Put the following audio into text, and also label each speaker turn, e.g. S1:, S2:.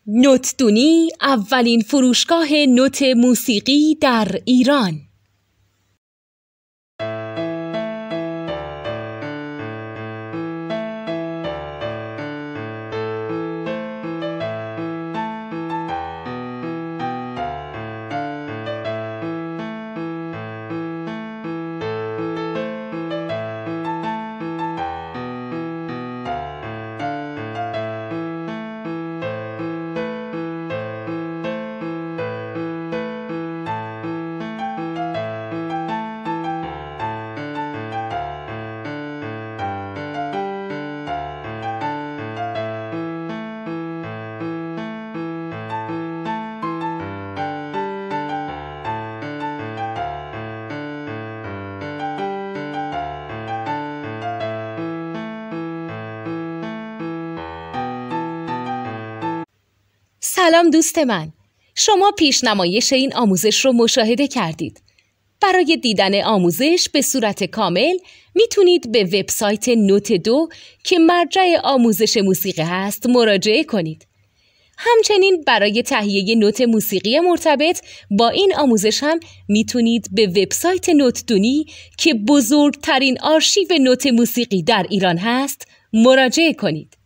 S1: نوتدونی اولین فروشگاه نوت موسیقی در ایران. سلام دوست من، شما پیشنمایش این آموزش رو مشاهده کردید. برای دیدن آموزش به صورت کامل میتونید به وبسایت نوت 2 که مرجع آموزش موسیقی هست مراجعه کنید. همچنین برای تهیه نوت موسیقی مرتبط با این آموزش هم میتونید به وبسایت نوتدونی که بزرگترین آرشیو نوت موسیقی در ایران هست مراجعه کنید.